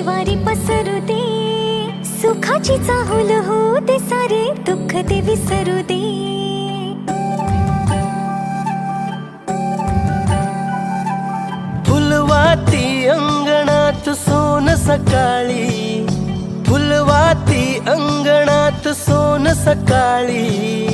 वारी पसरू दे, सुखाची चाहुल होऊ दे, सारे दुःख ते विसरू दे. फुलवाती अंगणात सोन सकाळी, फुलवाती अंगणात सोन सकाळी.